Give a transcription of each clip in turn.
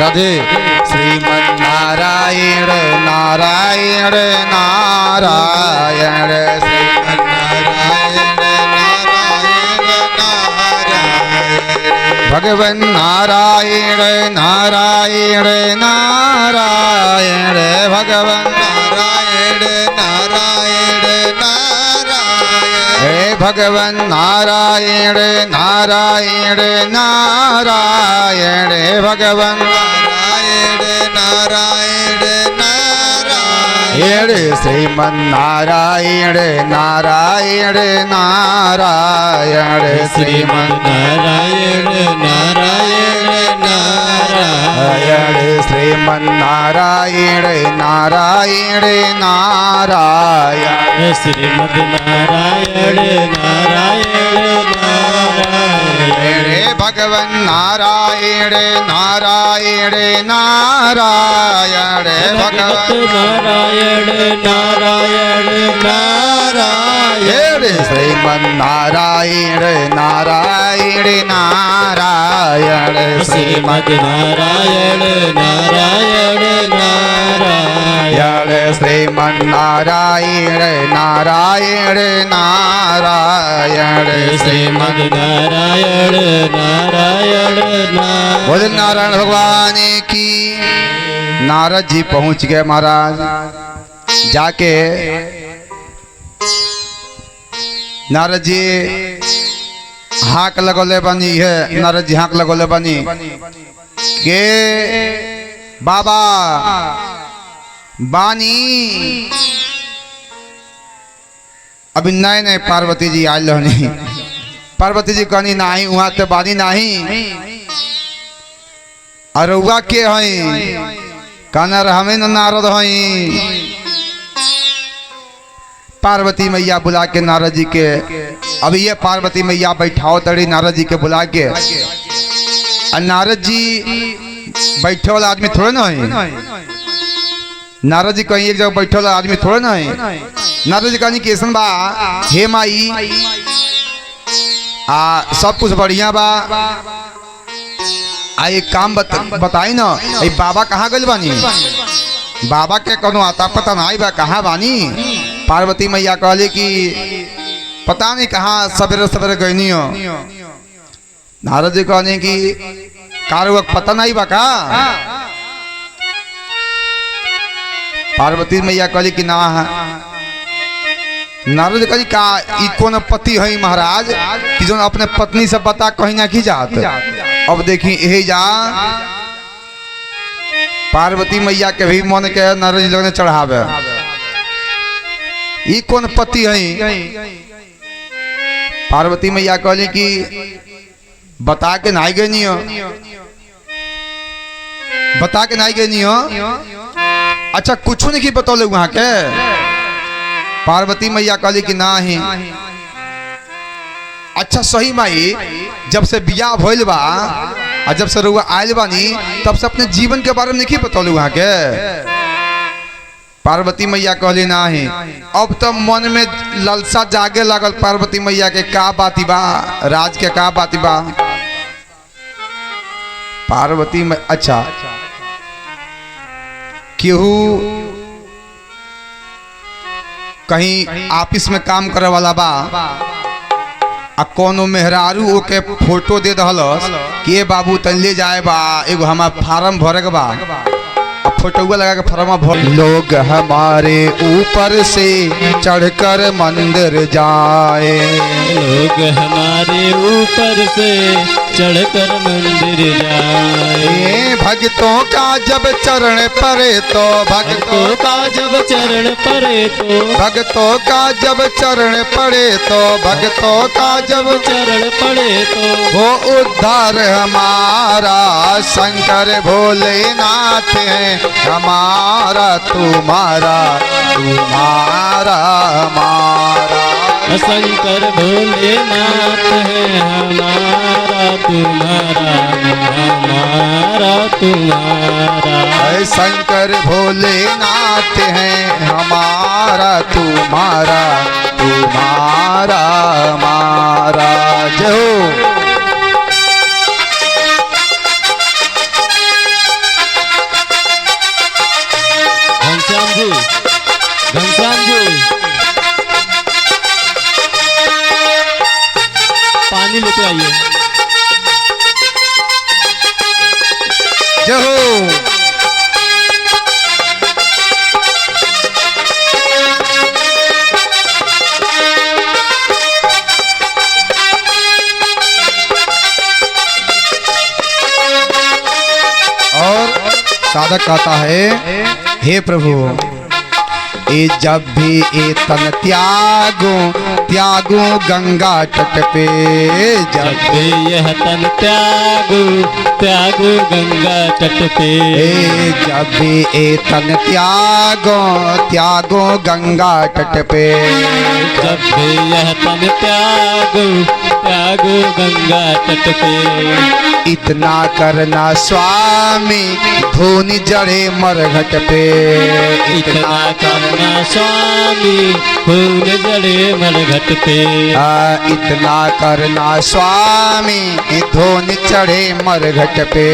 राधे। श्रीमन्नारायण नारायण नारायण श्रीमन्नारायण नारायण नारायण भगवन नारायण नारायण नारायण भगवन नारायण नारायण नारायण हे भगवन नारायण नारायण नारायण भगवन नारायण नारायण नारायण श्रीमन्नारायण नारायण नारायण श्रीमन्नारायण नारायण नारायण श्रीमन्नारायण नारायण नारायण श्रीमन्नारायण नारायण नारायण भगवन नारायण नारायण नारायण भगवन नारायण नारायण नारायण श्रीमन्नारायण नारायण नारायण श्रीमन्नारायण नारायण नारायण श्रीमन्नारायण नारायण नारायण श्रीमन्नारायण नारायण बोल नारायण भगवान की। नारद जी पहुंच गए महाराज। जाके नारद जी हाँक लगोले बनी है। नारद जी हाँक लगोले बनी के बाबा बानी अभी नए नए पार्वती जी आयल रहनी। पार्वती जी कहनी नहीं वहां तो बानी नहीं अरुआ के हई कहना हमें नारद हई। पार्वती मैया बुला के नारद जी के अभी ये पार्वती मैया बैठाओ तड़ी नारद जी के बुला के। नारद जी बैठे वाला आदमी थोड़े ना है। नारद जी कहीं एक जगह बैठे वाला आदमी थोड़े ना है। नारद जी कहनी कैसन बा हे माई सब कुछ बढ़िया बा एक काम बताई ना बाबा कहाँ गए बानी। बाबा के कोनो आता पता नहीं बा कहाँ बानी। पार्वती मैया कहली कि पता नहीं कहाँ सवेरे सवेरे गई हो। नारद जी कहने की कार पता नहीं बा का। पार्वती मैया कहली कि ना। नारद जी कहली का ई कौन पति है महाराज कि जो अपने पत्नी से बता कहीं ना की जात। अब देखी यही जा पार्वती मैया के भी मन के नारद जी लोग ने चढ़ावे ई कौन पति है। पार्वती मैया कहली कि बता के नहीं गई हो। बता के नहीं गई हो। अच्छा कुछ नहीं की बतौले वहां के। पार्वती मैया कहली कि नहीं। अच्छा सही माई जब से बियाह भइल बा और जब से रुआ आयल बानी तब से अपने जीवन के बारे में नहीं बतौले वहां के। पार्वती मैया कहली नहीं। अब तो मन में ललसा जागे लगल पार्वती मैया के का बाती बा राज के का बाती बा। पार्वती में अच्छा केहू कहीं ऑफिस में काम करे वाला बा आ कोनो मेहरारू ओके फोटो दे दहलस कि बाबू तन ले जाए बा एगो हमार फार्म भरे के बा। फोटोआ लगा के फरमा भर। लोग हमारे ऊपर से चढ़कर मंदिर जाए। लोग हमारे ऊपर से चढ़कर मंदिर जाए। भक्तों का जब चरण पड़े तो भक्तों का जब चरण पड़े तो भक्तों का जब चरण पड़े तो भक्तों का जब चरण पड़े तो वो उद्धार हमारा शंकर भोलेनाथ है हमारा तुम्हारा तुम्हारा हमारा। शंकर भोलेनाथ है हमारा तुम्हारा हमारा तुम्हारा। शंकर भोलेनाथ है हमारा तुम्हारा तुम्हारा हमारा। जय हो। घनश्याम जी पानी लेते आइए। जय हो। और साधक कहता है, हे प्रभु ए जब भी ए तन त्यागो त्यागो गंगा तट पे, जब भी यह तन त्यागो त्यागो गंगा तट पे, जब भी ए तन त्यागो त्यागो गंगा तट पे, जब भी यह तन त्यागो त्यागो गंगा तट पे, इतना करना स्वामी धोनी जड़े मरघट पे, इतना करना स्वामी खून जड़े मरघट पे, इतना करना स्वामी धोनी चढ़े मरघट पे,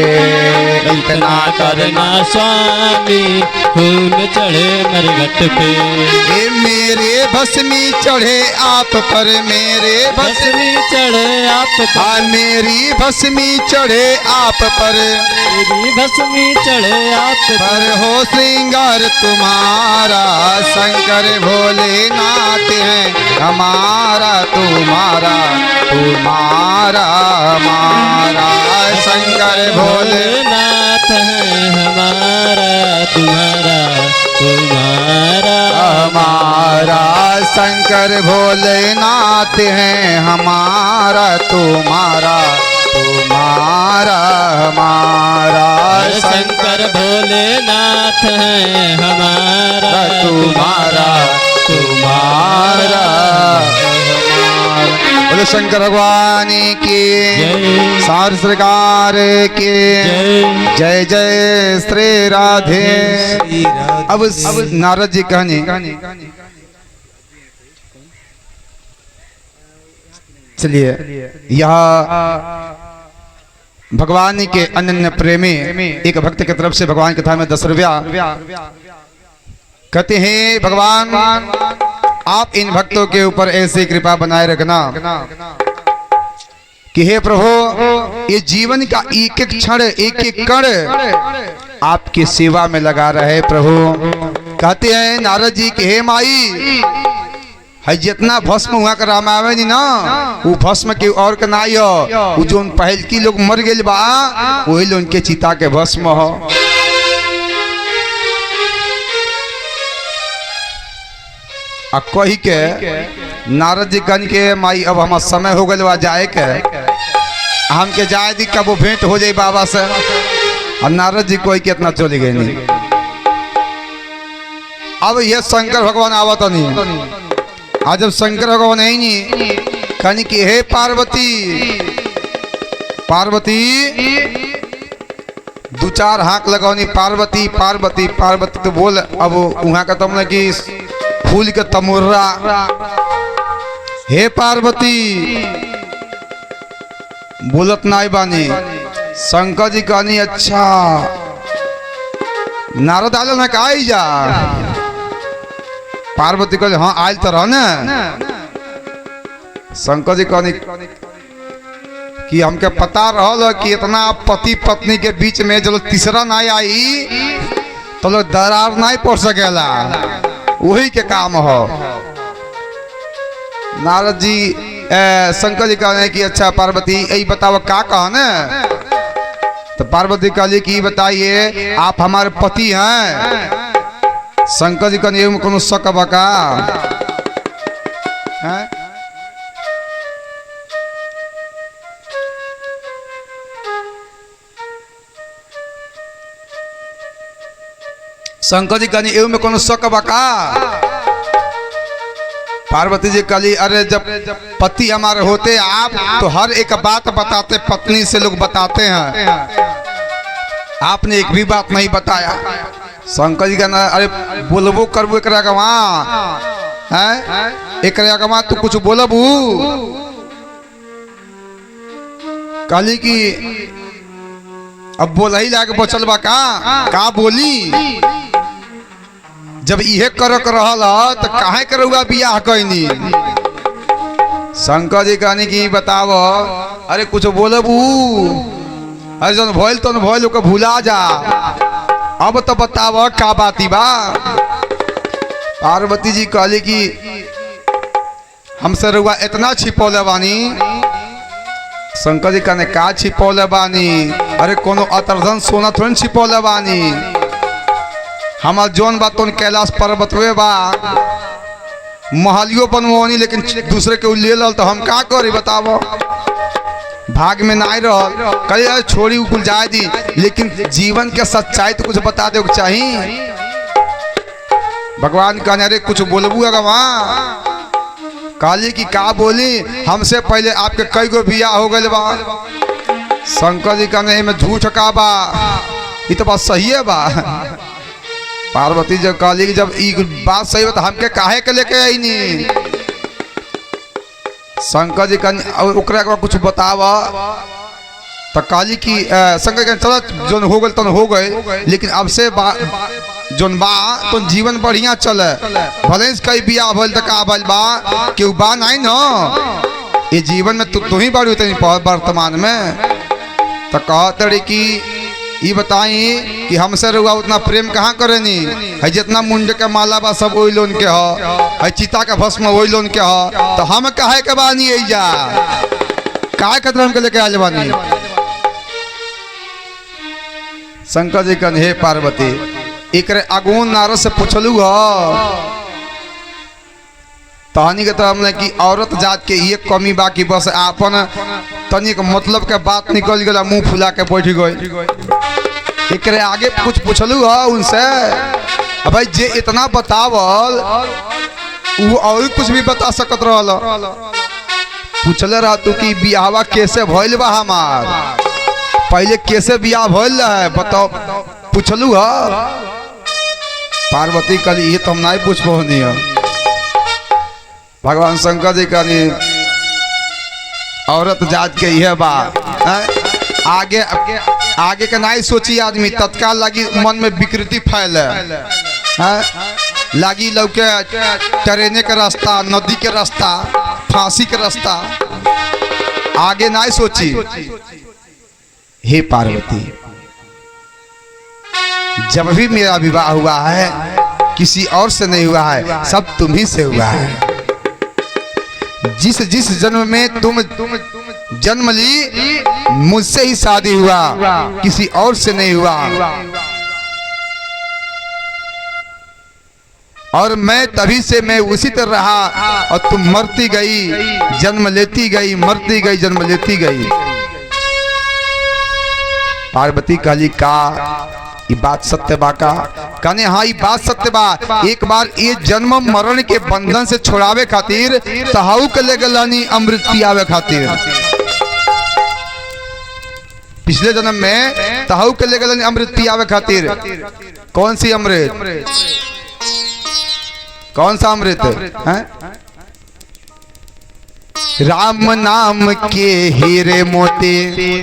इतना करना स्वामी खून चढ़े मरघट पे, ए मेरे भस्मी चढ़े आप पर, मेरे भस्मी चढ़े आप पर, मेरी भस्मी चढ़े आप पर, मेरी भस्मी चढ़े आप पर हो श्रृंगार तुम्हारा, शंकर भोलेनाथ है हमारा तुम्हारा, तुम्हारा हमारा, शंकर भोलेनाथ है हमारा तुम्हारा, तुम्हारा हमारा, शंकर भोलेनाथ है हमारा तुम्हारा, तुम्हारा हमारा, शंकर भोलेनाथ है हमारा तुम्हारा, तुम्हारा बोले शंकर भगवान की, सार सरकार के जय जय श्री राधे। अब नारद जी कहने, चलिए यह भगवान के अनन्य प्रेमी एक भक्त की तरफ से भगवान की कथा में 10 रुपया कहते हैं, भगवान आप इन भक्तों के ऊपर ऐसी कृपा बनाए रखना कि हे प्रभु ये जीवन का एक एक क्षण एक एक कण आपकी सेवा में लगा रहे प्रभु। कहते हैं नारद जी कि हे माई है जितना भस्म हुआ कर रामायण ना वो भस्म के और के नाई हो, वो जो पहल की लोग मर गए बा वही लोग उनके चिता के भस्म हो। आ कही के नारद जी कन के माई अब हमार समय हो गए जाए के, हमके जाए दी कब वो भेंट हो जाए बाबा से। और नारद जी कोई कितना चली गई नहीं। अब ये शंकर भगवान आवत नहीं, आज जब शंकर भगवान है नहीं कहनी कि हे पार्वती, पार्वती दो चार हाथ लगौनी, पार्वती पार्वती पार्वती तो बोल। अब वहां का तुमने कि फूल के तमुर्रा, हे पार्वती बोलत नाई बानी। शंकर जी कहनी अच्छा नारद आल ना का जा। पार्वती कहले हाँ आयल तो रह न। शंकर जी कहनी कि हमके पता रहल कि इतना पति पत्नी के बीच में जब तीसरा नहीं आई तो लोग दरार नहीं पड़ सकेला, वही के काम हो। नारद जी शंकर जी कहने कि अच्छा पार्वती यही बताओ का कहा न। तो पार्वती कहली कि बताइए आप हमारे पति हैं। शंकर जी कहने में कोनो शक बका है? शंकर जी कहनी एवं में कोनो शक बका। पार्वती जी कहली अरे जब पति हमारे होते आप तो हर एक बात बताते, पत्नी से लोग बताते हैं, आपने एक भी बात नहीं बताया। शंकर जी कहना अरे बोलबो करबो एक गवा है, एक गवा तू कुछ बोलबू। कहली कि अब बोल ही लाके बचल बा का बोली। जब इहे करक रहल तो काहे करुआ बियाह कैनी। शंकर जी कहनी कि बताव, अरे कुछ बोलबू, अरे जन भइल तन भइल ओके भुला जा, अब तो बताव का बाती बा। पार्वती जी कहली कि हमसे रुआ इतना छिपौले बानी। शंकर जी कहने का छिपौले बानी, अरे कोनो अतरधन सोना थोड़ी छिपौले बानी, हमार जोन बात तो कैलाश पर्वत हुए बा, महलियों बनवानी, लेकिन दूसरे के ले लल तो हम का करी बतावो, भाग में ना रह कल छोड़ी कुल जाए दी, लेकिन जीवन के सच्चाई तो कुछ बता दे चाहिए। भगवान कहने अरे कुछ बोलबू अगर वहाँ काली की का बोली, हमसे पहले आपके कई गो बियाह हो गए बा। शंकर जी कहने में झूठ का बा, ये तो बात सही है बा। पार्वती जब कहली कि जब ये बात सही हो तो हमके काहे के लेके आई नी। शंकर जी कहने ओकरा कुछ बतावा, तो काली की शंकर कहने चलो जोन हो गए तन हो गए, लेकिन अब से जोन बा तो जीवन बढ़िया चले, भले कई बियाह भल तक का भल बा केहू बा नहीं न, ये जीवन में तू ही बड़ी उतनी वर्तमान में। तो कहते रही कि ये बताई कि हमसे रुआ उतना प्रेम कहाँ करेनी है, जितना मुंड के माला बा सब वही लोन के है, चिता का भस्म वही लोन के है, तो हम काहे के बानी जा काहे के हम के लेके आ जबानी। शंकर जी कहन हे पार्वती एक अगुन नारद से पूछलू तहनी के तो हमने कि औरत जात के ये कमी बा कि बस आपन तनिक मतलब के बात निकल गया मुंह फुला के बैठ गई। एक आगे कुछ पूछलू उनसे, भाई जे इतना बतावल वो और कुछ भी बता सकत रहल। पूछले रह तू कि बियाहवा कैसे भइल बा हमार, पहले कैसे बियाह भइल है बताओ, पूछलू पार्वती कहली ये तो हम नहीं पूछ पहुनी है। भगवान शंकर जी कहनी औरत जात के यह बा, आगे आगे के नहीं सोची आदमी, तत्काल लगी मन में विकृति फैले, लगी लौके ट्रेने के रास्ता, नदी के रास्ता, फांसी के रास्ता, आगे नहीं सोची। हे पार्वती जब भी मेरा विवाह हुआ है किसी और से नहीं हुआ है, सब तुम ही से हुआ है। जिस जिस जन्म में तुम जन्म ली मुझसे ही शादी हुआ, किसी और से नहीं हुआ। और मैं तभी से मैं उसी तरह रहा और तुम मरती गई जन्म लेती गई, मरती गई जन्म लेती गई। पार्वती कहली का ये बात सत्य बा का? कहने हाँ ये बात सत्य बा। एक बार ये जन्म मरण के बंधन से छोड़ावे खातिर तहाऊ के ले गलानी अमृत पियावे खातिर। पिछले जन्म में तहाऊ के ले गलानी अमृत पियावे खातिर। कौन सी अमृत? कौन सा अमृत है? राम नाम के हीरे मोती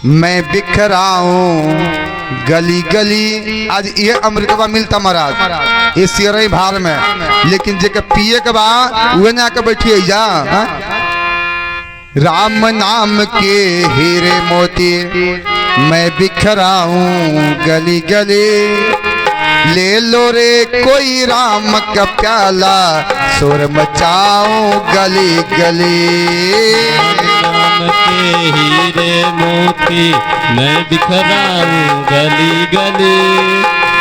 मैं बिखराऊं गली गली। आज ये अमृतवा मिलता महाराज ये सिरई भार में, लेकिन जेके पिए के बा उहे ना के बैठिए जा। राम नाम के हीरे मोती मैं बिखराऊं गली गली। ले लो रे कोई राम का प्याला शोर मचाऊं गली गली। राम के हीरे मोती मैं बिखराऊं गली गली।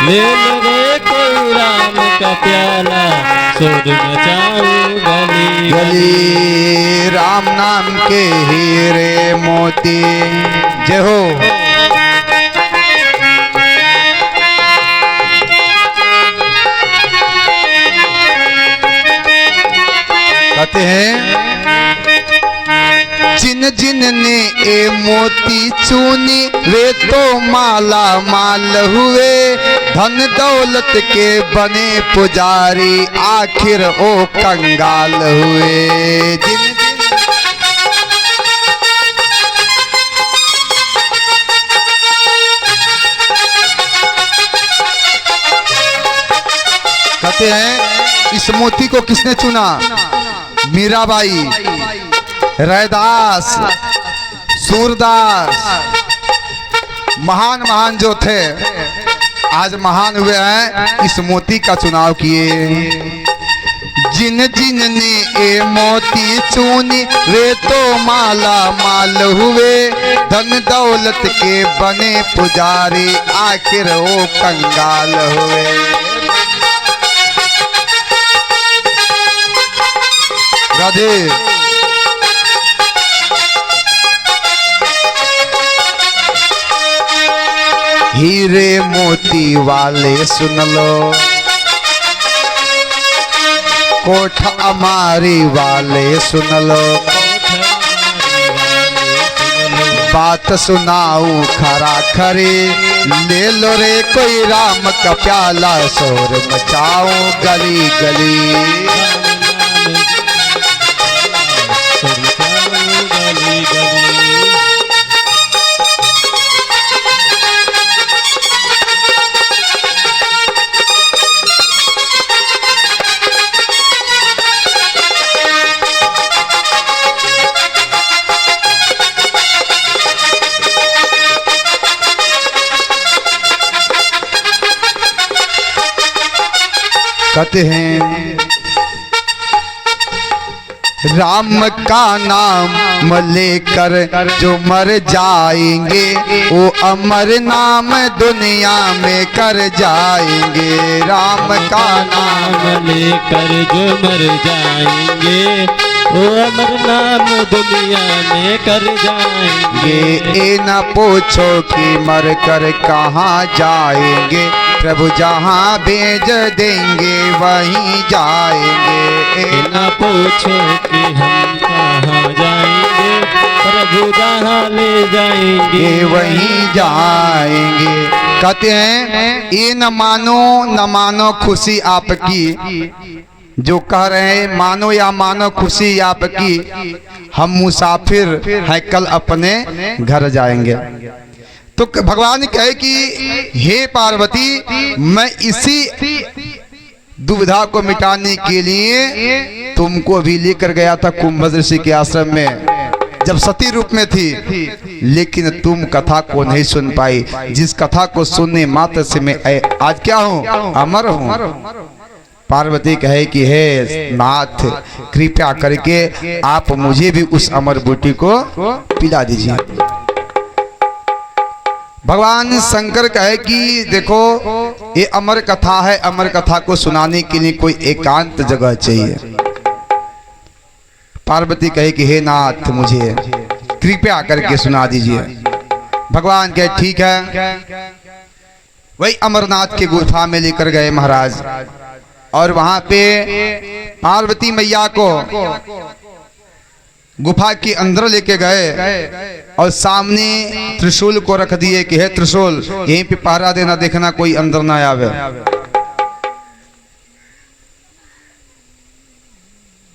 ले लो रे कोई राम का प्याला शोर मचाऊं गली गली। राम नाम के हीरे मोती जय हो। कहते हैं जिन जिन ने ए मोती चुनी वे तो माला माल हुए। धन दौलत के बने पुजारी आखिर ओ कंगाल हुए। जिन कहते हैं इस मोती को किसने चुना? मीराबाई, रैदास, सूरदास, महान महान जो थे आज महान हुए हैं, इस मोती का चुनाव किए। जिन जिन ने ए मोती चुनी वे तो माला माल हुए, धन दौलत के बने पुजारी आखिर वो कंगाल हुए। राधे। हीरे मोती वाले सुन लो, कोठ अमारी वाले सुन लो, बात सुनाऊं खरा खरी, ले लो रे कोई राम का प्याला, शोर मचाऊं गली गली। कहते हैं राम का नाम लेकर जो मर जाएंगे, वो अमर नाम दुनिया में कर जाएंगे। राम का नाम लेकर जो मर जाएंगे, वो अमर नाम दुनिया में कर जाएंगे। ये न पूछो कि मर कर कहाँ जाएंगे, प्रभु जहाँ भेज देंगे वहीं जाएंगे। न पूछो कि हम कहाँ जाएंगे, प्रभु जहाँ ले जाएंगे वहीं जाएंगे। कहते हैं ये न मानो खुशी आपकी, जो कह रहे हैं मानो या मानो खुशी आपकी, हम मुसाफिर हैं कल अपने घर जाएंगे। तो भगवान कहे कि हे पार्वती, मैं इसी दुविधा को मिटाने के लिए तुमको भी लेकर गया था कुंभ ऋषि के आश्रम में, जब सती रूप में थी, लेकिन तुम कथा को नहीं सुन पाई। जिस कथा को सुनने मात्र से मैं आज क्या हूँ, अमर हूँ। पार्वती कहे कि हे नाथ, कृपया करके आप मुझे भी उस अमर बूटी को पिला दीजिए। भगवान शंकर कहे कि देखो ये अमर कथा है, अमर कथा को सुनाने के लिए कोई एकांत जगह चाहिए। पार्वती कहे कि हे नाथ, मुझे कृपया करके सुना दीजिए। भगवान कहे ठीक है। वही अमरनाथ के गुफा में लेकर गए महाराज, और वहां पे पार्वती मैया को गुफा के अंदर लेके गए और सामने त्रिशूल को रख दिए कि हे त्रिशूल, यहीं पे पहरा देना, देखना कोई अंदर ना आवे।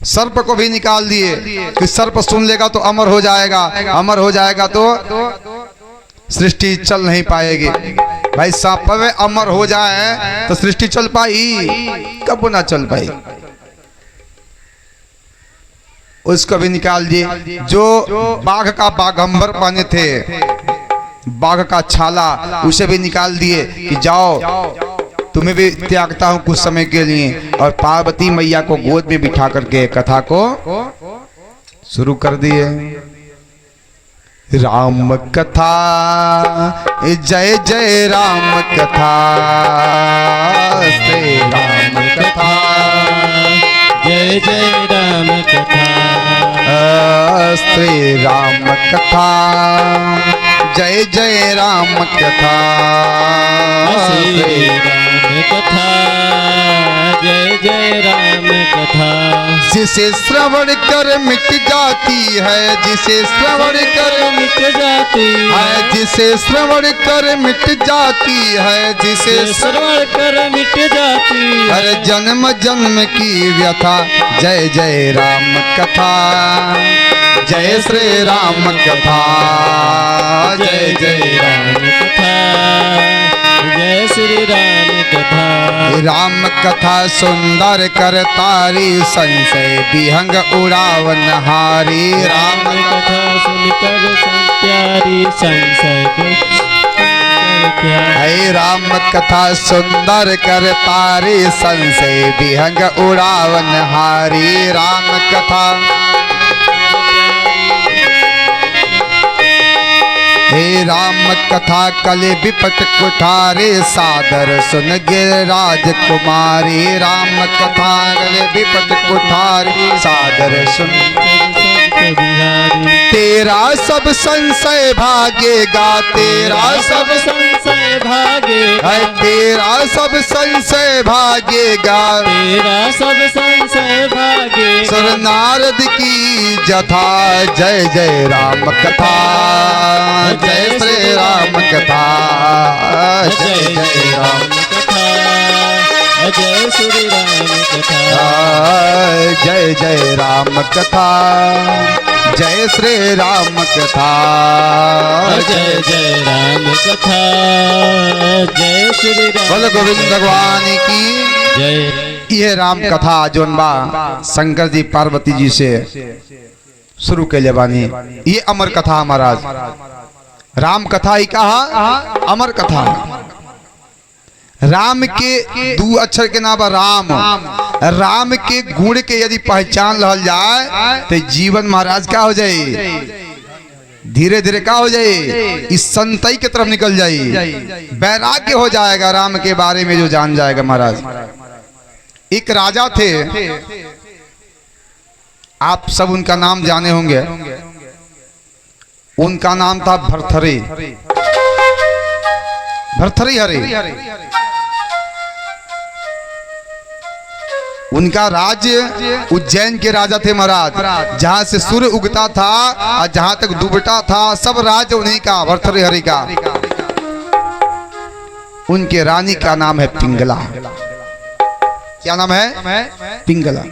सर्प को भी निकाल दिए कि सर्प सुन लेगा तो अमर हो जाएगा, अमर हो जाएगा तो सृष्टि चल नहीं पाएगी। भाई सांप अमर हो जाए तो सृष्टि चल पाई, कब ना चल पाई। उसको भी निकाल दिए। जो बाघ का बाघंबर पहने थे, बाघ का छाला, उसे भी निकाल दिए कि जाओ तुम्हें भी त्यागता हूं कुछ समय के लिए। और पार्वती मैया को गोद में बिठा करके कथा को शुरू कर दिए। राम कथा, जय जय राम कथा, श्री राम कथा, जय जय राम कथा, श्री राम कथा, जय जय राम कथा, श्री राम कथा, जय जय राम कथा। जिसे श्रवण कर मिट जाती है, जिसे श्रवण कर मिट जाती है, जिसे श्रवण कर मिट जाती है, जिसे श्रवण कर मिट जाती हर जन्म जन्म की व्यथा। जय जय राम कथा, जय श्री राम कथा, जय जय राम कथा, जय श्री राम कथा। राम कथा सुंदर कर तारी संशय विहंग उड़ावन हारी राम कथा सुनकर प्यारी संशय है राम कथा सुंदर कर तारी संशय विहंग उड़ावन हारी राम कथा हे राम कथा कले विपट कुठारे सादर सुन गिरिराज कुमारी राम कथा कले विपट कुठारे सादर सुन तेरा सब संशय भागेगा तेरा सब संशय भागेगा है तेरा सब संशय भागेगा तेरा सब संशय भागेगा सुर नारद की जथा जय जय राम कथा जय श्री राम कथा जय जय राम कथा जय श्री राम कथा जय जय राम कथा जय श्री राम कथा जय जय राम कथा जय श्री राम बोल गोविंद भगवान की जय। ये राम कथा जोन बा शंकर जी पार्वती जी से शुरू के लिए बानी ये अमर कथा महाराज राम कथा ही कहा अमर कथा राम के दो अक्षर के नाम राम राम के गुण के यदि पहचान लहल जाए तो जीवन महाराज क्या हो जाए धीरे धीरे क्या हो जाए इस संतई की तरफ निकल जाए वैराग्य हो जाएगा राम के बारे में जो जान जाएगा महाराज। एक राजा थे आप सब उनका नाम जाने होंगे उनका नाम था भर्तृहरि भर्तृहरि उनका राज्य उज्जैन के राजा थे महाराज जहां से सूर्य उगता था और जहां तक डूबता था सब राज्य उन्हीं का भर्तृहरि का। उनके रानी का नाम है पिंगला। क्या नाम है पिंगला।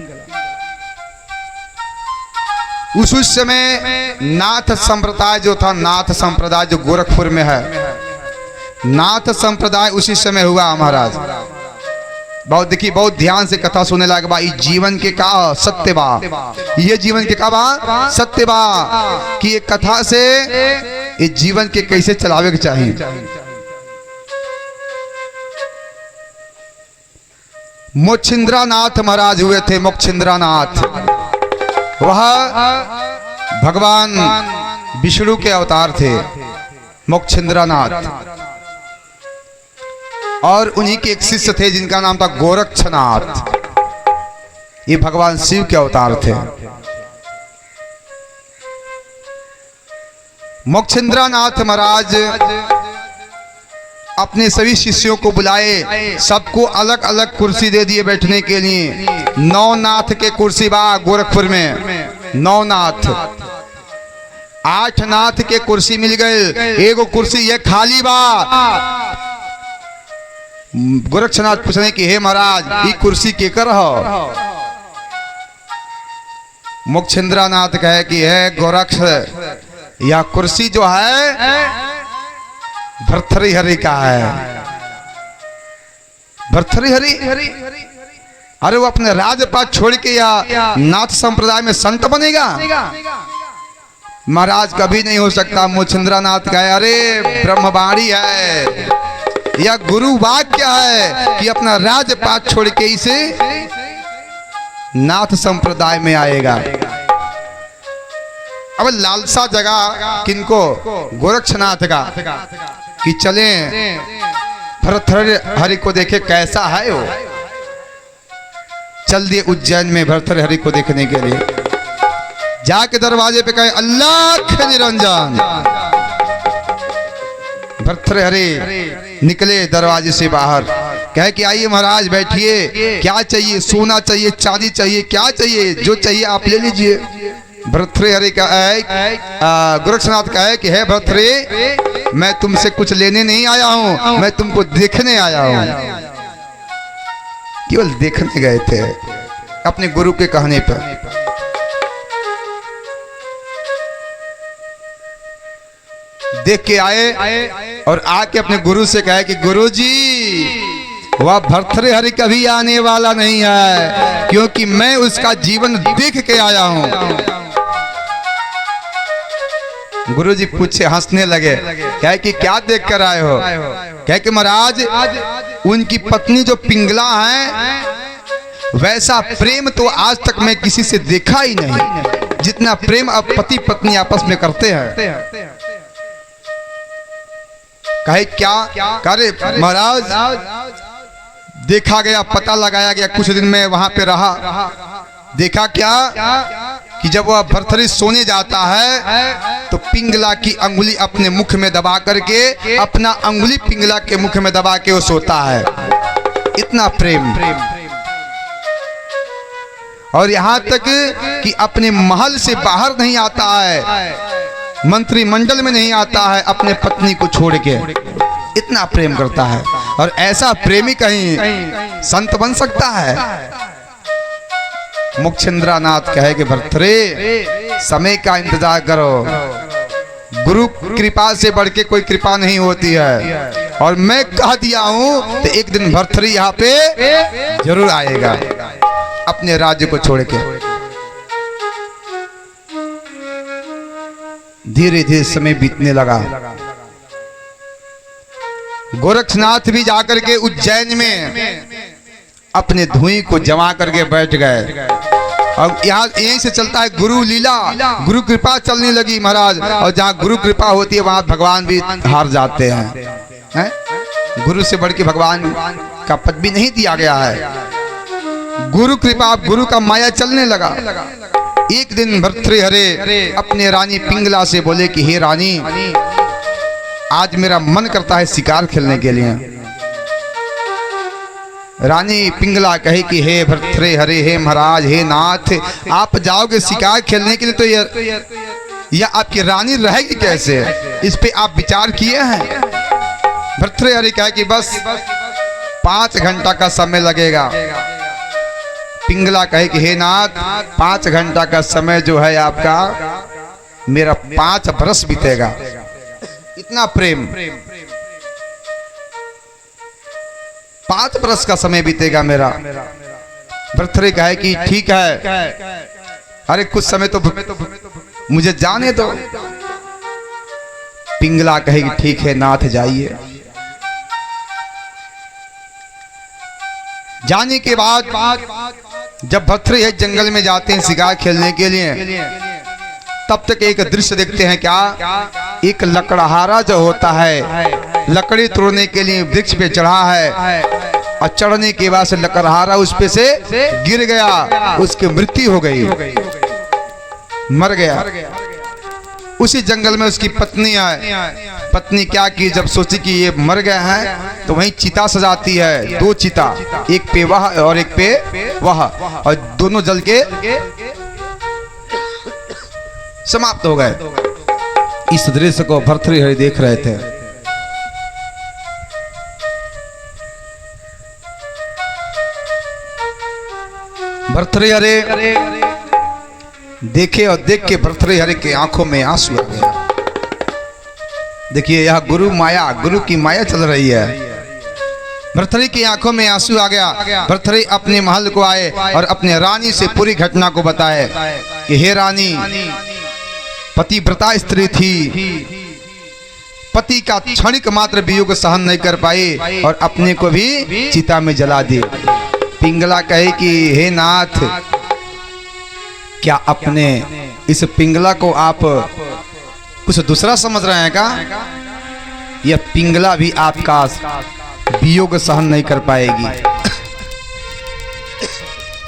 उस समय नाथ संप्रदाय जो था नाथ संप्रदाय जो गोरखपुर में है नाथ संप्रदाय उसी समय हुआ महाराज। बहुत देखिए बहुत ध्यान से कथा सुने लगे बा जीवन के का सत्य बा ये जीवन के का बा सत्य बा कि ये कथा से इस जीवन के कैसे चलावे के चाहिए। मोक्षिंद्रनाथ महाराज हुए थे। मोक्षिंद्रनाथ वह भगवान विष्णु के अवतार थे मोक्षिंद्रनाथ और उन्हीं के एक शिष्य थे जिनका नाम था गोरक्षनाथ। ये भगवान शिव के अवतार थे। मोक्षेंद्रनाथ महाराज अपने सभी शिष्यों को बुलाए सबको अलग अलग कुर्सी दे दिए बैठने के लिए। 9 नाथ के कुर्सी बा गोरखपुर में 9 नाथ 8 नाथ के कुर्सी मिल गए। एगो कुर्सी ये खाली बा। गोरक्षनाथ पूछने की हे महाराज ये कुर्सी केकर हो। मोक्षेंद्रनाथ कहे कि है गोरक्ष यह कुर्सी जो है भर्तृहरि का है। भर्तृहरि अरे वो अपने राजपाट छोड़ के या नाथ संप्रदाय में संत बनेगा महाराज कभी नहीं हो सकता। मोक्षेंद्रनाथ कहे अरे ब्रह्मवाणी है या गुरु वाक्य है कि अपना राजपाट छोड़ के इसे नाथ संप्रदाय में आएगा। अब लालसा जगा किनको गोरक्षनाथ का कि चले भर्तृहरि को देखे कैसा है वो। चल दिए उज्जैन में भर्तृहरि को देखने के लिए। जाके दरवाजे पे कहे अल्लाह निरंजन। भर्तृहरि निकले दरवाजे से बाहर कहे कि आइए महाराज बैठिए। क्या चाहिए सोना चाहिए चांदी चाहिए क्या चाहिए जो चाहिए आप ले लीजिए। भर्तृहरि का गोरक्षनाथ का है कि है भर्तृहरि मैं तुमसे कुछ लेने नहीं आया हूं मैं तुमको देखने आया हूं। केवल देखने गए थे अपने गुरु के कहने पर। देख के आए और आके अपने गुरु से कहे कि गुरु जी वह भर्तृहरि कभी आने वाला नहीं है, क्योंकि मैं उसका जीवन देख के आया हूं। गुरुजी पूछे, हंसने लगे, कहे कि क्या देख कर आए हो? कहे कि महाराज उनकी पत्नी जो पिंगला है, वैसा प्रेम तो आज तक मैं किसी से देखा ही नहीं, जितना प्रेम अब पति पत्नी आपस में करते हैं। कहे क्या? करे महाराज देखा गया, पता लगाया गया, कुछ दिन में वहां पे रहा। देखा क्या कि जब वह भर्तृहरि सोने जाता है तो पिंगला की अंगुली अपने मुख में दबा करके, अपना अंगुली पिंगला के मुख में दबा के वो सोता है। इतना प्रेम। और यहाँ तक कि अपने महल से बाहर नहीं आता है, मंत्रिमंडल में नहीं आता है अपने पत्नी को छोड़ के, इतना प्रेम करता है। और ऐसा प्रेमी कहीं संत बन सकता है? मुक्षेंद्रनाथ कहे कि भर्तृहरि समय का इंतजार करो, गुरु कृपा से बढ़ के कोई कृपा नहीं होती है। और मैं कह दिया हूं तो एक दिन भर्तृहरि यहाँ पे जरूर आएगा अपने राज्य को छोड़ के। धीरे धीरे समय बीतने लगा। गोरक्षनाथ भी जाकर के उज्जैन में अपने धुई को जमा करके बैठ गए। अब यहाँ यहीं से चलता है गुरु लीला, गुरु कृपा चलने लगी महाराज। और जहाँ गुरु कृपा होती है वहां भगवान भी हार जाते हैं। गुरु से बढ़ के भगवान का पद भी नहीं दिया गया है। गुरु कृपा, गुरु का माया चलने लगा। एक दिन भर्तृहरि अपने रानी पिंगला से बोले कि हे रानी, आज मेरा मन करता है शिकार खेलने के लिए। रानी पिंगला कहे कि हे भर्तृहरि, हे महाराज, हे नाथ, आप जाओगे शिकार खेलने के लिए तो यह आपकी रानी रहेगी कैसे? इस पे आप विचार किए हैं? भर्तृहरि कहे कि बस 5 घंटा का समय लगेगा। पिंगला कहे कि हे नाथ, 5 घंटा का समय जो है आपका, मेरा 5 बरस बीतेगा। इतना प्रेम, 5 बरस का समय बीतेगा मेरा। भर्तृहरि कहे कि ठीक है, अरे कुछ समय तो मुझे जाने दो। पिंगला कहे कि ठीक है नाथ, जाइए। जाने के बाद जब भर्तृहरि जंगल में जाते हैं शिकार खेलने के लिए, तब तक एक दृश्य देखते हैं। क्या? एक लकड़हारा जो होता है, लकड़ी तोड़ने के लिए वृक्ष पे चढ़ा है, और चढ़ने के बाद से लकड़हारा उस पे से गिर गया, उसकी मृत्यु हो गई, मर गया। उसी जंगल में उसकी पत्नी है। पत्नी क्या की, जब सोची कि ये मर गए हैं तो वहीं चिता सजाती है। 2 चिता, एक पे वह और एक पे वह, और दोनों जल के समाप्त हो गए। इस दृश्य को भर्तृहरि देख रहे थे। भर्तृहरि देखे और देख के भर्तृहरि के आंखों में आंसू आ गया। देखिए यह गुरु माया, गुरु की माया चल रही है। भर्तृहरि की आंखों में आंसू आ गया। भर्तृहरि अपने महल को आए और अपने रानी से पूरी घटना को बताए कि हे रानी, पतिव्रता स्त्री थी, पति का क्षणिक मात्र वियोग सहन नहीं कर पाई और अपने को भी चिता में जला दी। पिंगला कहे कि हे नाथ, क्या अपने इस पिंगला को आप कुछ दूसरा समझ रहे हैं क्या? यह पिंगला भी आपका वियोग सहन नहीं कर पाएगी।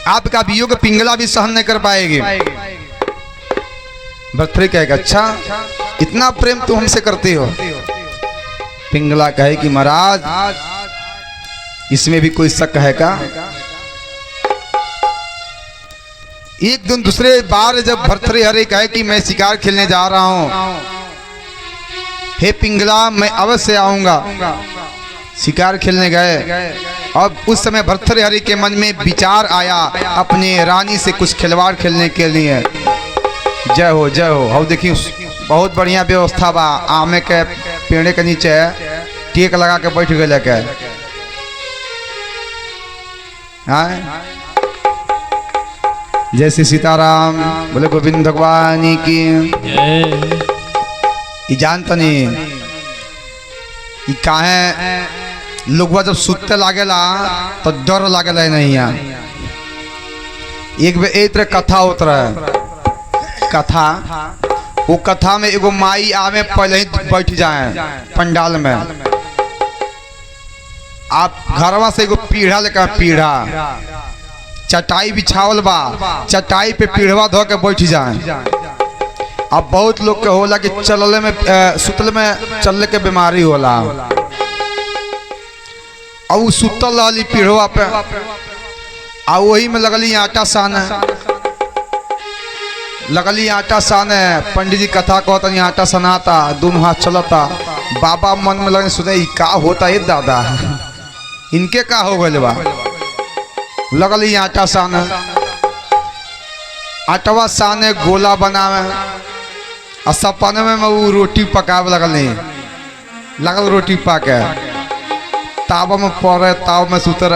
आपका वियोग पिंगला भी सहन नहीं कर पाएगी। भर्तृहरि कहेगा अच्छा, इतना प्रेम तुम हमसे करते हो? पिंगला कहे कि महाराज, इसमें भी कोई शक है क्या? एक दिन दूसरे बार जब भर्तृहरि कहे कि मैं शिकार खेलने जा रहा हूं, हे पिंगला, मैं अवश्य आऊंगा। शिकार खेलने गए। अब उस समय भर्तृहरि के मन में विचार आया अपने रानी से कुछ खिलवाड़ खेलने के लिए। जय हो, जय हो। अब देखिए बहुत बढ़िया व्यवस्था बा, आमे के पेड़ के नीचे टेक लगा के बैठ गए। हाँ? जय श्री सीताराम, बोले गोविंद भगवान की। जय। ये जानता नहीं ये काहे लोगवा जब सुते लागेला तो डर लागेला ही नहीं है। एक बे एक तरह कथा होत रहे, कथा वो कथा में एगो माई आवे पहले ही बैठ जाए पंडाल में। आप घरवा से एगो पीढ़ा लेकर, पीढ़ा चटाई बिछावल बा, चटाई पे पीढ़वा धो के बैठ जाए। अब बहुत लोग के होला कि चलले में सुतल में चलने के बीमारी होला, और वो सुतल रहली पीढ़वा पे, आ वही में लगली आटा साने, लगली आटा साने। पंडित जी कथा कहता आटा सनाता, दोनों हाथ चलता। बाबा मन में लगे सुने का होता है दादा, इनके का हो गए बा। लगली आटा साने, आटवा साने गोला बनावे, और सपने में वो रोटी पकावे लगल रोटी पाके तावा में पड़े, ताव में सुतर।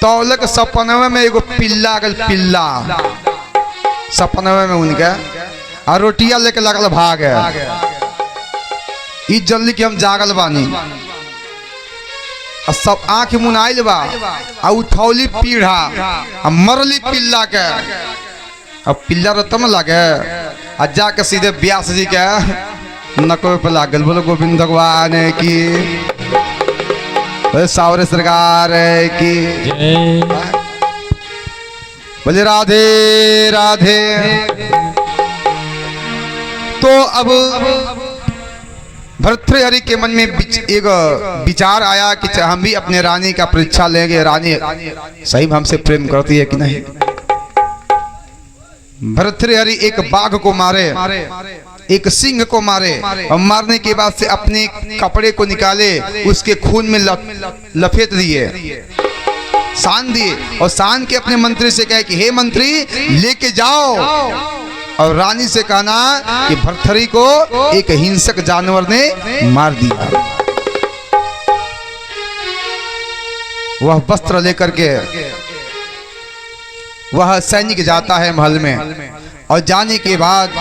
तौले के सपने में एगो पिल्ला गल, पिल्ला सपने में उनके, और रोटिया लेके लगल भागे। ई जल्दी कि हम जागल बानी, और सब आँख मुनाइल बा, और उठौली पीढ़ा और मरली पिल्ला के। अब पिल्ला रतम लगे, और जाके सीधे व्यास जी के नको पे लागल। बोलो गोविंद भगवान की, सावरे सरकार की जय। बोले राधे राधे। तो अब भर्तृहरि के मन में एक विचार आया कि हम भी अपने रानी का परीक्षा लेंगे, रानी सही में हमसे प्रेम करती है कि नहीं। भर्तृहरि एक बाघ को मारे, एक सिंह को मारे, और मारने के बाद से अपने कपड़े को निकाले, उसके खून में लपेट दिए, सान दिए, और सान के अपने मंत्री से कहे कि हे मंत्री लेके जाओ, और रानी से कहना कि भर्तृहरि को एक हिंसक जानवर ने मार दिया। वह वस्त्र लेकर के वह सैनिक जाता है महल में, और जाने के बाद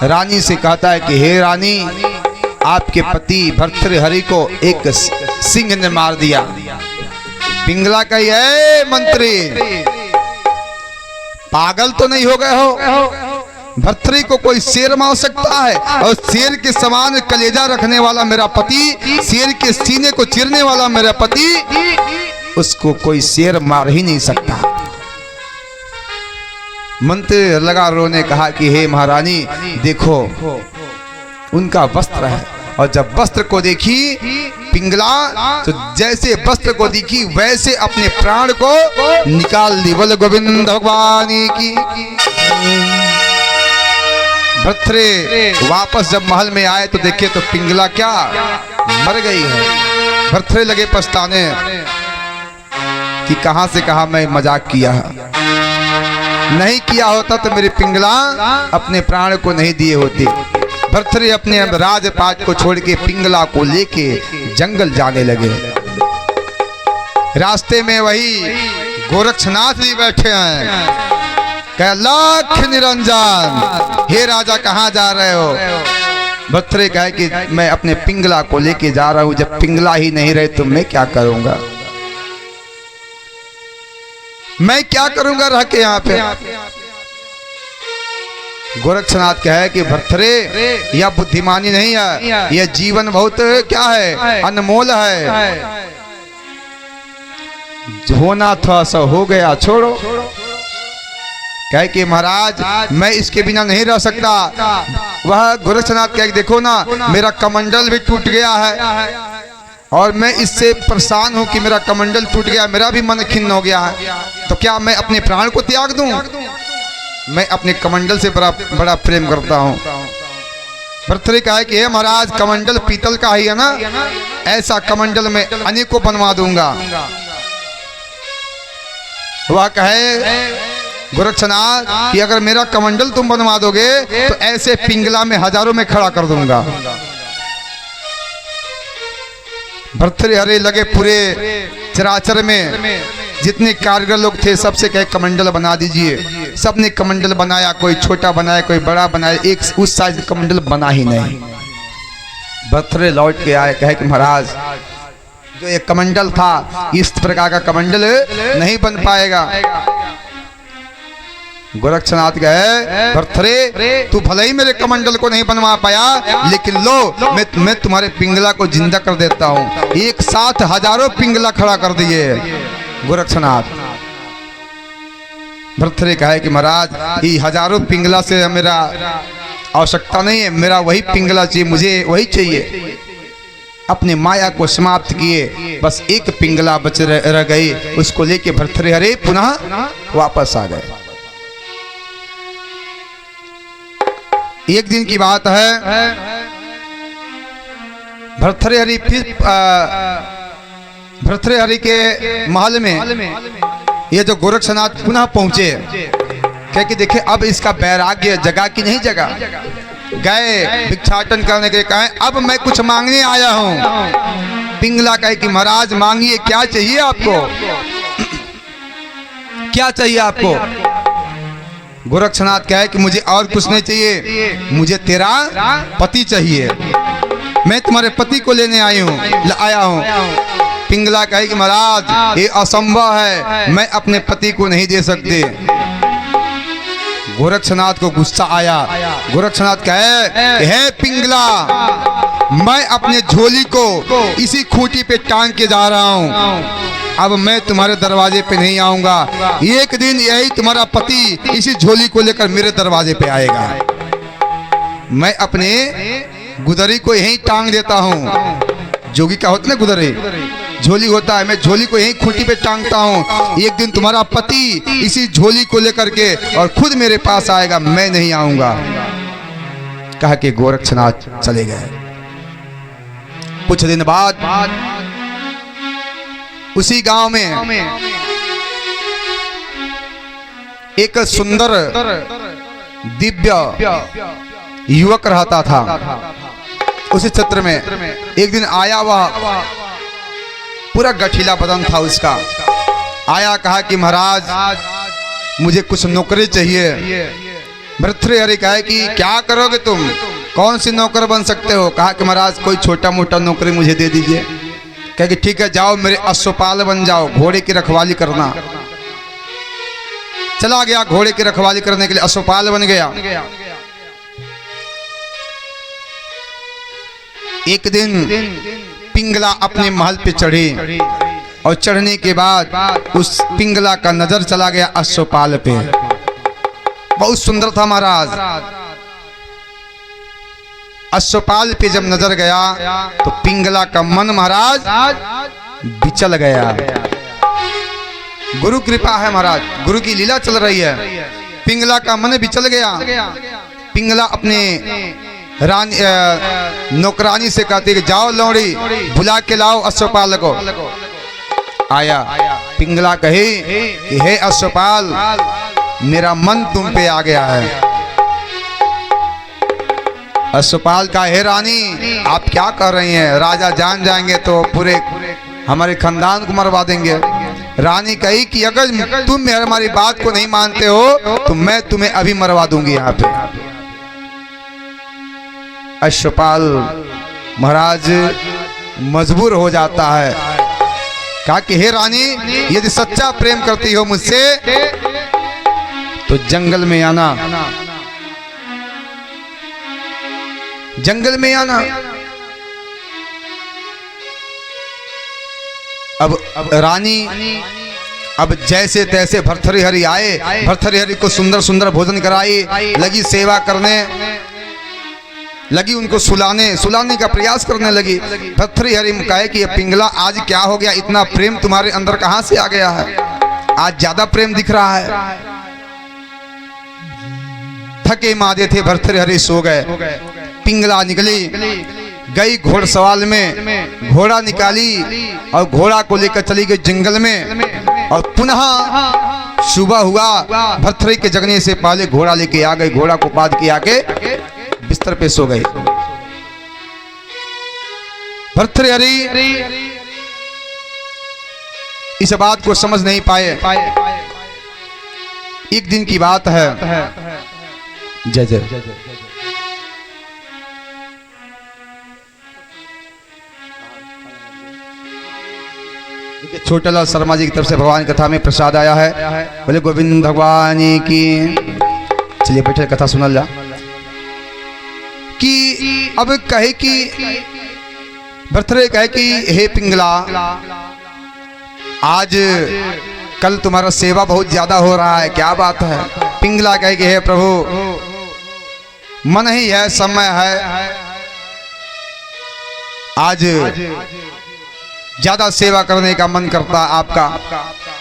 रानी से कहता है कि हे रानी, आपके पति भर्तृहरि को एक सिंह ने मार दिया। पिंगला कही है मंत्री, पागल तो नहीं हो गए हो? भर्तृहरि को कोई शेर मार सकता है? और शेर के समान कलेजा रखने वाला मेरा पति, शेर के सीने को चीरने वाला मेरा पति, उसको कोई शेर मार ही नहीं सकता। मंत्री लगा रोने, कहा कि हे महारानी देखो उनका वस्त्र है, और जब वस्त्र को देखी पिंगला, तो जैसे वस्त्र को देखी वैसे अपने प्राण को निकाल दी। बोले गोविंद भगवान की। भर्तृहरि वापस जब महल में आए तो देखे तो पिंगला क्या मर गई है। भर्तृहरि लगे पछताने कि कहां से कहां मैं मजाक किया है, नहीं किया होता तो मेरी पिंगला अपने प्राण को नहीं दिए होती। भर्तृहरि अपने राजपाट को छोड़ के पिंगला को लेके जंगल जाने लगे। रास्ते में वही गोरक्षनाथ जी बैठे हैं, कह लाख निरंजन, हे राजा कहाँ जा रहे हो? भर्तृहरि कहे कि मैं अपने पिंगला को लेके जा रहा हूं, जब पिंगला ही नहीं रहे तो मैं क्या करूंगा, मैं क्या करूंगा रह के यहाँ पे। गोरक्षनाथ कहे कि भर्तृहरि यह बुद्धिमानी नहीं है, यह जीवन बहुत क्या है, अनमोल है। होना था सो हो गया, छोड़ो। कहे कि महाराज मैं इसके बिना नहीं रह सकता। वह गोरक्षनाथ कहे देखो ना, मेरा कमंडल भी टूट गया है, और मैं इससे परेशान हूं कि मेरा कमंडल टूट गया, मेरा भी मन खिन्न हो गया है, तो क्या मैं अपने प्राण को त्याग दूं? मैं अपने कमंडल से बड़ा प्रेम करता हूं। भर्तृहरि कहा कि हे महाराज कमंडल पीतल का ही है ना, ऐसा कमंडल मैं अनेकों बनवा दूंगा। वह कहे गोरक्षनाथ कि अगर मेरा कमंडल तुम बनवा दोगे तो ऐसे पिंगला में हजारों में खड़ा कर दूंगा। भर्तृहरि लगे पूरे चराचर में जितने कारीगर लोग थे सबसे कहे कमंडल बना दीजिए। सबने कमंडल बनाया, कोई छोटा बनाया कोई बड़ा बनाया, एक उस साइज कमंडल बना ही नहीं। भर्तृहरि लौट के आए, कहे कि महाराज जो एक कमंडल था इस प्रकार का कमंडल नहीं बन पाएगा। गोरक्षनाथ गए, भर्तृहरि तू भले ही मेरे कमंडल को नहीं बनवा पाया, लेकिन लो मैं तुम्हारे पिंगला को जिंदा कर देता हूँ। एक साथ हजारों पिंगला खड़ा कर दिए गोरक्षनाथ। भर्तृहरि कहे कि महाराज ये हजारों पिंगला से मेरा आवश्यकता नहीं है, मेरा वही पिंगला चाहिए, मुझे वही चाहिए। अपने माया को समाप्त किए, बस एक पिंगला बच रह गई, उसको लेके भर्तृहरि पुनः वापस आ गए। एक दिन की बात है, भर्तृहरि फिर भर्तृहरि के महल में ये जो गोरक्षनाथ पुनः पहुंचे, कह कि देखे अब इसका वैराग्य जगा कि नहीं जगा। गए भिक्षाटन करने के, कहे अब मैं कुछ मांगने आया हूं। पिंगला कहे कि महाराज मांगिए, क्या चाहिए आपको, क्या चाहिए आपको। गोरक्षनाथ कहे कि मुझे और कुछ नहीं चाहिए, मुझे तेरा पति चाहिए, मैं तुम्हारे पति को लेने आया हूँ। पिंगला कहे कि महाराज ये असंभव है, मैं अपने पति को नहीं दे सकते। गोरक्षनाथ को गुस्सा आया। गोरक्षनाथ कहे हे पिंगला, मैं अपने झोली को इसी खूंटी पे टांग के जा रहा हूँ, अब मैं तुम्हारे दरवाजे पे नहीं आऊंगा। एक दिन यही तुम्हारा पति इसी झोली को लेकर मेरे दरवाजे पे आएगा, मैं अपने गुदरी को यहीं टांग देता हूँ। जोगी का होता है ना गुदरी, झोली होता है, मैं झोली को यहीं खूंटी पे टांगता हूँ। एक दिन तुम्हारा पति इसी झोली को लेकर के और खुद मेरे पास आएगा, मैं नहीं आऊंगा। कहा कि गोरक्षनाथ चले गए। कुछ दिन बाद उसी गांव में एक सुंदर दिव्य युवक रहता था। उसी क्षेत्र में एक दिन आया, वह पूरा गठीला बदन था उसका। आया, कहा कि महाराज मुझे कुछ नौकरी चाहिए। भर्तृहरि कहे कि क्या करोगे तुम, कौन सी नौकर बन सकते हो। कहा कि महाराज कोई छोटा मोटा नौकरी मुझे दे दीजिए। कहे कि ठीक है, जाओ मेरे अश्वपाल बन जाओ, घोड़े की रखवाली करना। चला गया घोड़े की रखवाली करने के लिए, अश्वपाल बन गया। एक दिन पिंगला अपने महल पे चढ़ी और चढ़ने के बाद उस पिंगला का नजर चला गया अश्वपाल पे। बहुत सुंदर था महाराज। अश्वपाल पे जब नजर गया तो पिंगला का मन महाराज बिचल गया। गुरु कृपा है महाराज, गुरु की लीला चल रही है। पिंगला का मन बिचल गया। पिंगला अपने नौकरानी से कहती कि जाओ लौड़ी बुला के लाओ अश्वपाल को। आया, पिंगला कही कि हे अश्वपाल, मेरा मन तुम पे आ गया है। अश्वपाल का, हे रानी आप क्या कर रही हैं, राजा जान जाएंगे तो पूरे हमारे खानदान को मरवा देंगे। रानी कही कि अगर तुम हमारी बात को नहीं मानते हो तो मैं तुम्हें अभी मरवा दूंगी यहाँ पे। अश्वपाल महाराज मजबूर हो जाता है। कहा कि हे रानी, यदि सच्चा प्रेम करती हो मुझसे तो जंगल में आना, जंगल में आना। अब रानी अब जैसे तैसे भर्तृहरि आए, भर्तृहरि को सुंदर सुंदर भोजन कराई, लगी सेवा करने, लगी उनको सुलाने का प्रयास करने लगी। भर्तृहरि कहे कि ये पिंगला आज क्या हो गया, इतना प्रेम तुम्हारे अंदर कहां से आ गया है, आज ज्यादा प्रेम दिख रहा है। थके मादे थे भर्तृहरि, सो गए। पिंगला निकली, गई घोड़सवाल में, घोड़ा निकाली और घोड़ा को लेकर चली गई जंगल में। और पुनः सुबह हुआ, भर्तृहरि के जगने से पहले घोड़ा लेके आ गई, घोड़ा को बांध के आके बिस्तर पे सो गई। भर्तृहरि इस बात को समझ नहीं पाए। एक दिन की बात है, जय जय, छोटा लाल शर्मा जी की तरफ से भगवान कथा में प्रसाद आया है। बोले गोविंद भगवान की। चलिए बैठे कथा सुनल जा। कि अब कहे कि भर्तृहरि कहे कि हे पिंगला, आज कल तुम्हारा सेवा बहुत ज्यादा हो रहा है, क्या बात है? पिंगला कहे कि हे प्रभु, मन ही है, समय है, आज ज्यादा सेवा करने का मन करता आपका।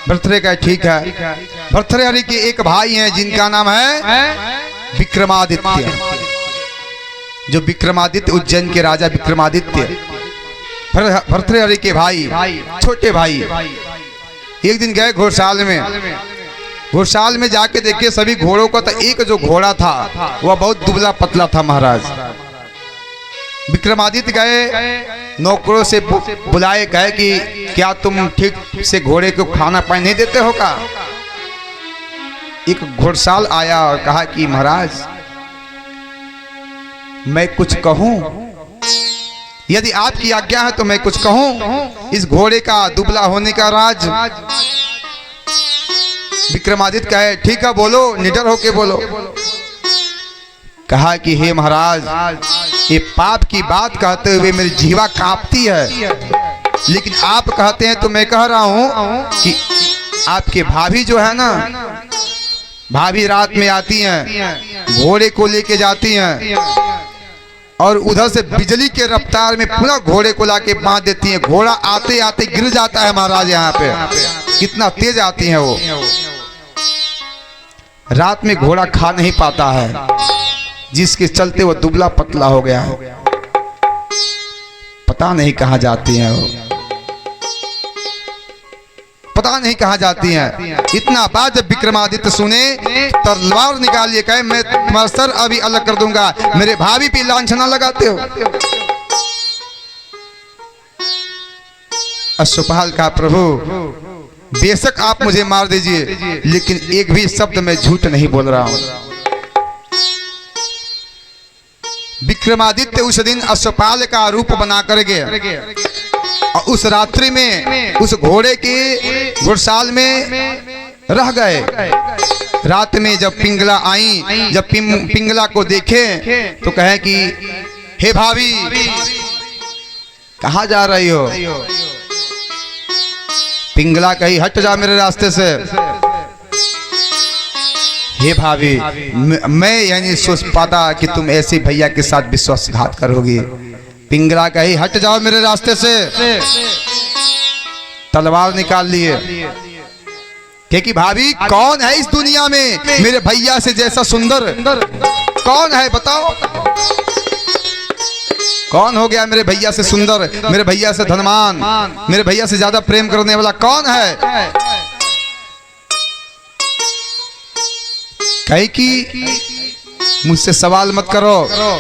भर्तृहरि कहे ठीक है। भर्तृहरि के एक भाई हैं जिनका नाम है विक्रमादित्य, जो विक्रमादित्य, उज्जैन के राजा विक्रमादित्य, भर्तृहरि के भाई, छोटे भाई, एक दिन गए घोड़साल में। घोड़साल में जाके देखे सभी घोड़ों का, तो एक जो घोड़ा था वह बहुत दुबला पतला था महाराज। विक्रमादित्य गए, नौकरों से बुलाए, कहे कि क्या तुम ठीक से घोड़े को खाना पानी नहीं देते हो का? एक घोड़साल आया और कहा कि महाराज मैं कुछ कहूं? यदि आपकी आज्ञा है तो मैं कुछ कहूं इस घोड़े का दुबला होने का राज। विक्रमादित्य कहे ठीक है बोलो, निडर होके बोलो। कहा कि हे महाराज, ये पाप की बात कहते हुए मेरी जीवा कांपती है, लेकिन आप कहते हैं तो मैं कह रहा हूं कि आपके भाभी जो है ना, भाभी रात में आती हैं, घोड़े को लेके जाती हैं और उधर से बिजली के रफ्तार में पूरा घोड़े को लाके बांध देती हैं। घोड़ा आते आते गिर जाता है महाराज यहाँ पे, कितना तेज आती हैं वो। रात में घोड़ा खा नहीं पाता है, जिसके चलते वो दुबला पतला हो गया है। पता नहीं कहाँ जाती हैं वो, पता नहीं कहाँ जाती हैं। इतना बात जब विक्रमादित्य सुने, तलवार निकालिए, कहे मैं तुम्हारा सर अभी अलग कर दूंगा, मेरे भाभी पे लांछना लगाते हो। अश्वपाल का प्रभु बेशक आप मुझे मार दीजिए, लेकिन एक भी शब्द मैं झूठ नहीं बोल रहा हूं। विक्रमादित्य उस दिन अश्वपाल का रूप बना कर गए और उस रात्रि में उस घोड़े के घुड़साल में रह गए। रात में जब पिंगला आई, जब पिंगला को देखे तो कहे कि हे भाभी कहाँ जा रही हो? पिंगला कही हट जा मेरे रास्ते से। हे भाभी, मैं यानी सोच पाता कि तुम ऐसे भैया के साथ विश्वासघात करोगी। पिंगला कही हट जाओ मेरे रास्ते से। तलवार निकाल लिए कि भाभी कौन है इस दुनिया में मेरे भैया से जैसा सुंदर? कौन है बताओ? कौन हो गया मेरे भैया से सुंदर, मेरे भैया से धनवान, मेरे भैया से ज्यादा प्रेम करने वाला कौन है? कहे कि मुझसे सवाल मत करो,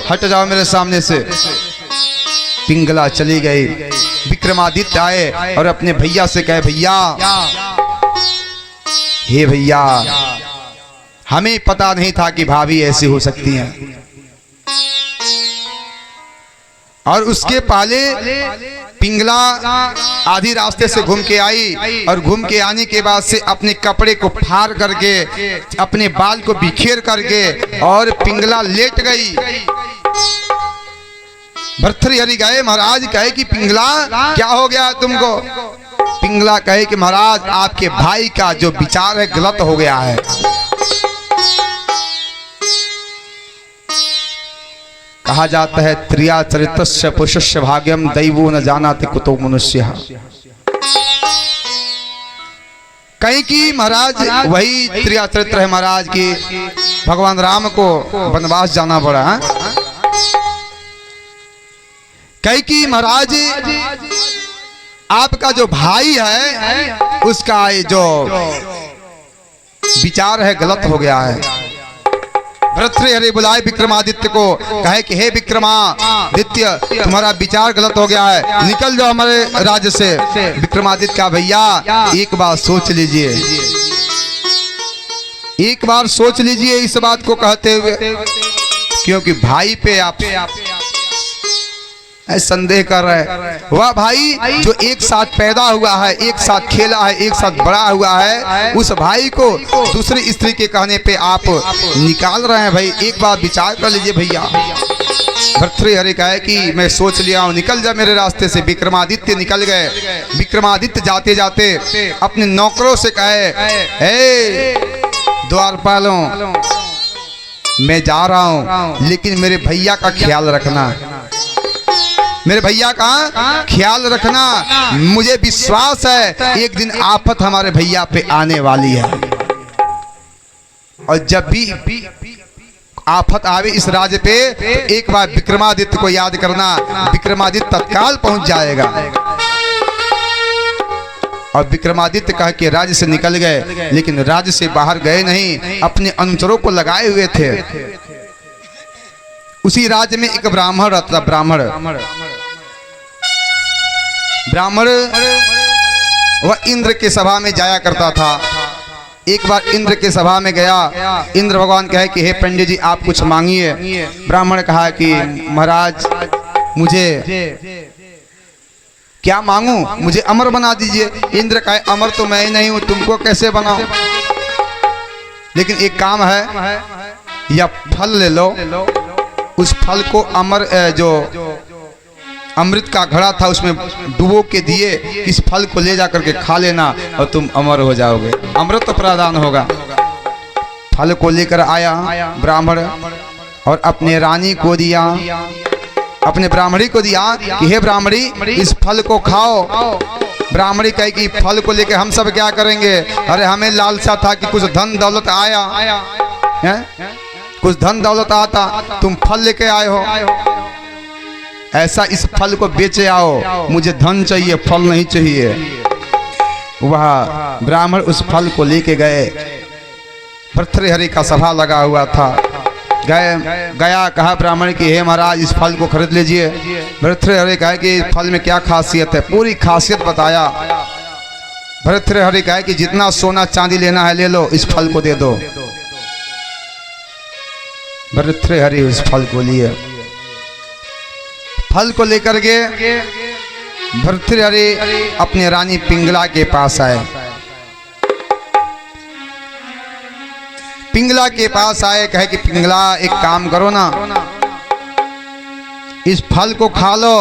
हट जाओ मेरे सामने से। पिंगला चली गई। विक्रमादित्य आए और अपने भैया से कहे भैया, हे भैया, हमें पता नहीं था कि भाभी ऐसी हो सकती हैं। और उसके पहले पिंगला आधी रास्ते से घूम के आई और घूम के आने के बाद से अपने कपड़े को फाड़ करके, अपने बाल को बिखेर करके और पिंगला लेट गई। भर्तृहरि गए, महाराज कहे कि पिंगला क्या हो गया तुमको? पिंगला कहे कि महाराज आपके भाई का जो विचार है गलत हो गया है। कहा जाता है त्रिया चरितस्य पुरुषस्य भाग्यम दैवो न जानाति कुतो मनुष्यः। कहीं की महाराज वही त्रिया चरित्र है महाराज की, भगवान राम को वनवास जाना पड़ा है। कहीं की महाराज आपका जो भाई है उसका जो विचार है गलत हो गया है। भर्तृहरि बुलाए विक्रमादित्य को, कहे कि हे विक्रमादित्य तुम्हारा विचार गलत हो गया है, निकल जाओ हमारे राज्य से। विक्रमादित्य का भैया एक बार सोच लीजिए, एक बार सोच लीजिए इस बात को कहते हुए, क्योंकि भाई पे आप संदेह कर रहे हैं। वह भाई जो एक साथ पैदा हुआ है, एक साथ खेला है, एक साथ बड़ा हुआ है, उस भाई को दूसरी स्त्री के कहने पे आप निकाल रहे हैं। भाई एक बार विचार कर लीजिए भैया। भर्तृहरि कहे कि मैं सोच लिया हूँ, निकल जा मेरे रास्ते से। विक्रमादित्य निकल गए। विक्रमादित्य जाते जाते अपने नौकरों से कहे, हे द्वारपालों मैं जा रहा हूँ, लेकिन मेरे भैया का ख्याल रखना, मेरे भैया का ख्याल रखना। मुझे विश्वास है एक दिन आफत हमारे भैया पे आने वाली है, और जब भी आफत आवे इस राज्य पे तो एक बार विक्रमादित्य को याद करना। विक्रमादित्य तत्काल पहुंच जाएगा। और विक्रमादित्य कह के राज्य से निकल गए, लेकिन राज्य से बाहर गए नहीं, अपने अनुचरों को लगाए हुए थे। उसी राज्य में एक ब्राह्मण रहता, ब्राह्मण वह इंद्र के सभा में जाया करता था। एक बार इंद्र के सभा में गया। इंद्र भगवान कहे कि हे पंडित जी आप कुछ मांगिए। ब्राह्मण कहा कि महाराज मुझे क्या मांगू, मुझे अमर बना दीजिए। इंद्र कहे अमर तो मैं ही नहीं हूं, तुमको कैसे बनाऊं, लेकिन एक काम है, या फल ले लो, उस फल को अमर जो अमृत का घड़ा था उसमें डुबो के दिए, इस फल को ले जा करके खा लेना और तुम अमर हो जाओगे, अमृत तो प्रदान होगा। फल को लेकर आया ब्राह्मण और अपने रानी को दिया, अपने ब्राह्मणी को दिया कि हे ब्राह्मणी इस फल को खाओ। ब्राह्मणी कहे कि फल को लेकर हम सब क्या करेंगे, अरे हमें लालसा था कि कुछ धन दौलत आया है? कुछ धन दौलत आता, तुम फल लेके आए हो, ऐसा इस फल को बेचे आओ, मुझे धन चाहिए फल नहीं चाहिए। वह ब्राह्मण उस फल को लेके गए। भर्तृहरि का सभा लगा हुआ था, गया कहा ब्राह्मण की हे महाराज इस फल को खरीद लीजिए। भर्तृहरि कहे कि इस फल में क्या खासियत है, पूरी खासियत बताया। भर्तृहरि कहे कि जितना सोना चांदी लेना है ले लो, इस फल को दे दो। भर्तृहरि उस फल को लिए, फल को लेकर के भर्तृहरि अपने रानी पिंगला के पास आए। पिंगला के पास आए, कहे कि पिंगला एक काम करो ना, इस फल को खा लो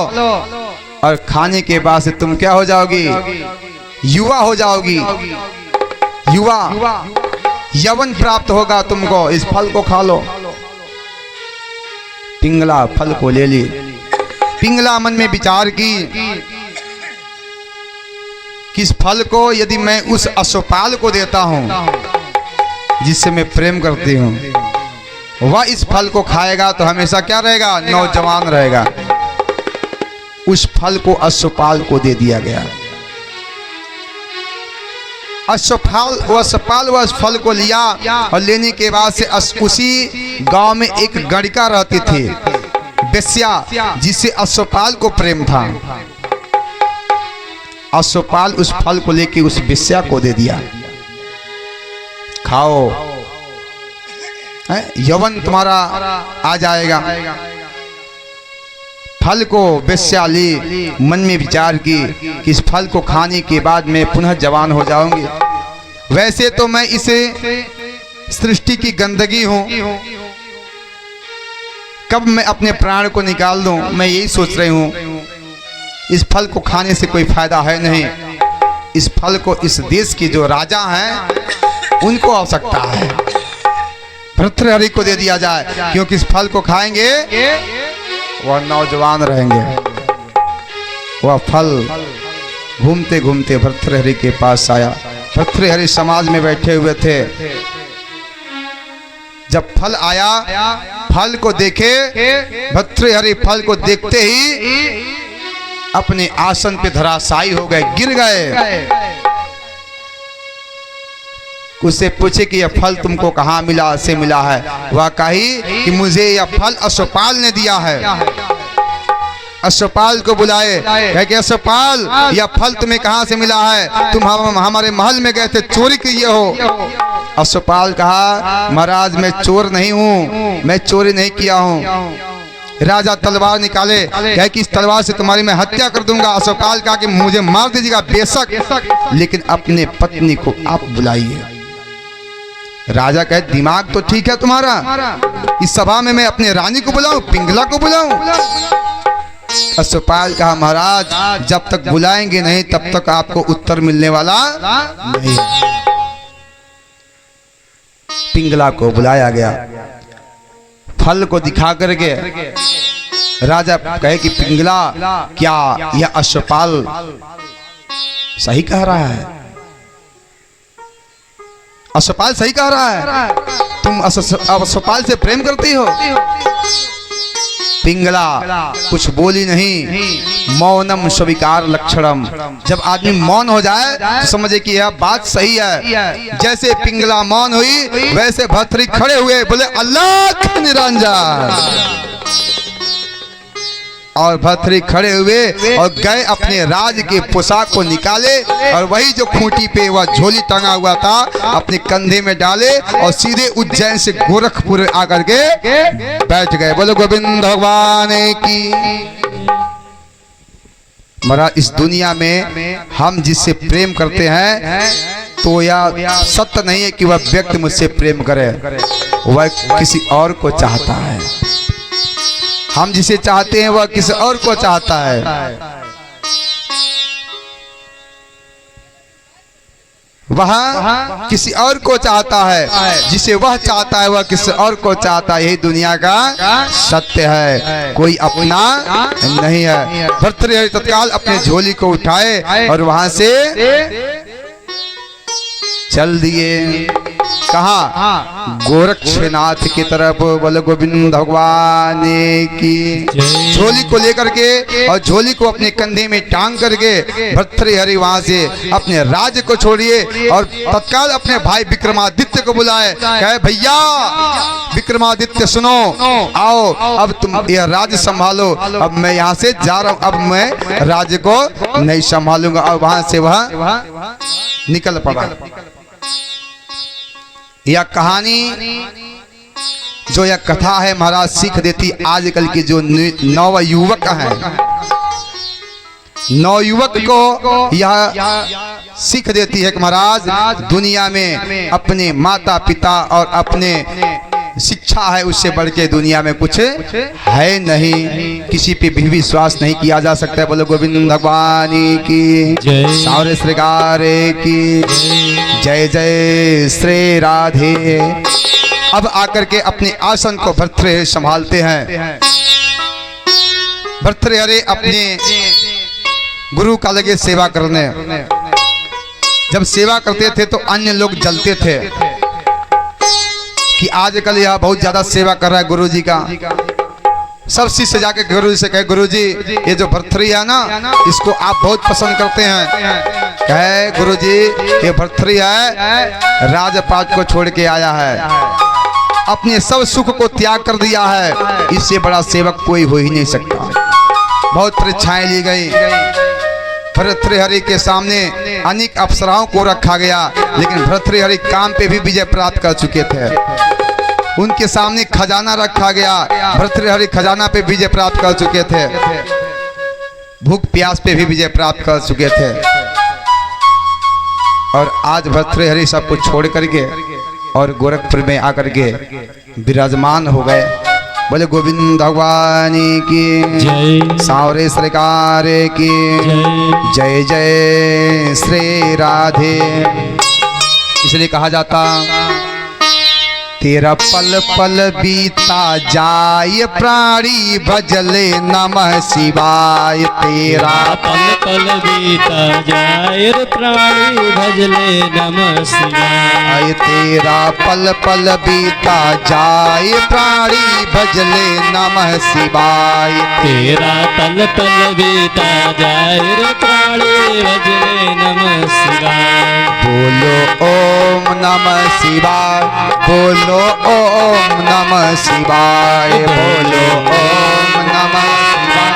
और खाने के बाद से तुम क्या हो जाओगी, युवा हो जाओगी, युवा यौवन प्राप्त होगा तुमको, इस फल को खा लो। पिंगला फल को ले ली। पिंगला मन में विचार की कि इस फल को यदि मैं उस अश्वपाल को देता हूं जिससे मैं प्रेम करती हूं, वह इस फल को खाएगा तो हमेशा क्या रहेगा, नौजवान रहेगा। उस फल को अश्वपाल को दे दिया गया। अश्वपाल वह उस फल को लिया और लेने के बाद से उसी गांव में एक गणिका रहती थी, बेस्या, जिससे अश्वपाल को प्रेम था। अश्वपाल उस फल को लेके उस बेस्या को दे दिया, खाओ यौवन तुम्हारा आ जाएगा। फल को बेस्या ली, मन में विचार की कि इस फल को खाने के बाद मैं पुनः जवान हो जाऊंगी। वैसे तो मैं इसे सृष्टि की गंदगी हूं, कब मैं अपने प्राण को निकाल दूं, मैं यही सोच रही हूं। इस फल को खाने से कोई फायदा है नहीं, इस फल को इस देश के जो राजा हैं उनको आवश्यकता है, भर्तृहरि को दे दिया जाए, क्योंकि इस फल को खाएंगे वह नौजवान रहेंगे। वह फल घूमते घूमते भर्तृहरि के पास आया। भर्तृहरि समाज में बैठे हुए थे। जब फल आया, फल को देखे, भर्तृहरि फल को देखते ही अपने आसन पे धराशायी हो गए, गिर गए। उससे पूछे कि यह फल तुमको कहाँ मिला, से मिला है। वह कही कि मुझे यह फल अश्वपाल ने दिया है। अश्वपाल को बुलाए, कहे कि अश्वपाल यह फल तुम्हें कहाँ से मिला है, तुम हमारे महल में गए थे, चोरी किए हो। अश्वपाल कहा महाराज मैं चोर नहीं हूँ, मैं चोरी नहीं किया हूँ। राजा तलवार निकाले, कहे कि इस तलवार से तुम्हारी मैं हत्या कर दूंगा। अश्वपाल कहा कि मुझे मार दीजिएगा बेशक, लेकिन अपने पत्नी को आप बुलाइए। राजा कहे दिमाग तो ठीक है तुम्हारा, इस सभा में मैं अपने रानी को बुलाऊं, पिंगला को बुलाऊं? अश्वपाल कहा महाराज जब तक बुलाएंगे नहीं तब तक आपको उत्तर मिलने वाला नहीं। पिंगला को बुलाया गया, फल को दिखा करके राजा कहे कि पिंगला क्या यह अश्वपाल सही कह रहा है? अश्वपाल सही कह रहा है, तुम अश्वपाल से प्रेम करती हो? पिंगला कुछ बोली नहीं। मौनम स्वीकार लक्षणम, जब आदमी मौन हो जाए तो समझे कि यह बात सही है। जैसे पिंगला मौन हुई वैसे भर्तृहरि खड़े हुए, बोले अल्लाह निरंजन। और भर्तृहरि खड़े हुए और गए अपने राज के पोशाक को निकाले और वही जो खूंटी पे वह झोली टंगा हुआ था अपने कंधे में डाले और सीधे उज्जैन से गोरखपुर आकर के बैठ गए। बोलो गोविंद भगवान की। महाराज इस दुनिया में हम जिससे प्रेम करते हैं तो यह सत्य नहीं है कि वह व्यक्ति मुझसे प्रेम करे, वह किसी और को चाहता है। हम जिसे चाहते हैं वह किसी और को चाहता है। वह किसी और को चाहता है, जिसे वह चाहता है वह किसी और को चाहता है। यही दुनिया का सत्य है, कोई अपना नहीं है। भर्तृहरि तत्काल अपने झोली को उठाए और वहां से चल दिए। कहा? गोरक्षनाथ की तरफ। बोलो गोविंद भगवान की। झोली को लेकर के और झोली को अपने कंधे में टांग करके भर्तृहरि वहां से अपने राज्य को छोड़िए और तत्काल अपने भाई विक्रमादित्य को बुलाए। कहे भैया विक्रमादित्य सुनो, आओ अब तुम यह राज्य संभालो, अब मैं यहाँ से जा रहा हूँ, अब मैं राज्य को नहीं संभालूंगा। और वहां से वह निकल पड़ा। यह कहानी जो यह कथा है महाराज सीख देती आजकल की जो नव युवक हैं, नवयुवक को यह सीख देती है कि महाराज दुनिया में अपने माता पिता और अपने शिक्षा है उससे बढ़ के दुनिया में कुछ है नहीं। किसी पे भी विश्वास नहीं किया जा सकता है। बोलो गोविंद भगवान की सारे श्रृंगार की जय जय श्री राधे। अब आकर के अपने आसन को भर्तृहरि संभालते हैं। भर्तृहरि अपने गुरु का लगे सेवा करने। जब सेवा करते थे तो अन्य लोग जलते थे कि आजकल यह बहुत ज्यादा सेवा कर रहा है गुरुजी का। सब शिष्य जाके गुरुजी से कहे गुरुजी ये जो भर्तृहरि है ना इसको आप बहुत पसंद करते हैं। कहे गुरुजी ये भर्तृहरि है, राजपाट को छोड़ के आया है, अपने सब सुख को त्याग कर दिया है, इससे बड़ा सेवक कोई हो ही नहीं सकता। बहुत परीक्षाएं ली गई। भर्तृहरि के सामने अनेक अप्सराओं को रखा गया, लेकिन भर्तृहरि काम पे भी विजय प्राप्त कर चुके थे। उनके सामने खजाना रखा गया, भर्तृहरि खजाना पे विजय प्राप्त कर चुके थे। भूख प्यास पे भी विजय प्राप्त कर चुके थे। और आज भर्तृहरि सब कुछ छोड़ करके और गोरखपुर में आकर के विराजमान हो गए। बोले गोविंद भगवान की जय, सावरे सरकार की जय जय श्री राधे। इसलिए कहा जाता तेरा पल पल बीता जाय प्राणी भजले नमः शिवाय। तेरा पल पल बीता जाय प्राणी भजले नमः शिवाय। तेरा पल पल बीता जाय प्राणी भजले नमः शिवाय। तेरा पल पल बीता जाय प्राणी भजले नमः शिवाय। बोलो ओम नमः शिवाय, बोलो ओम नमः शिवाय, बोलो ओम नमः शिवाय,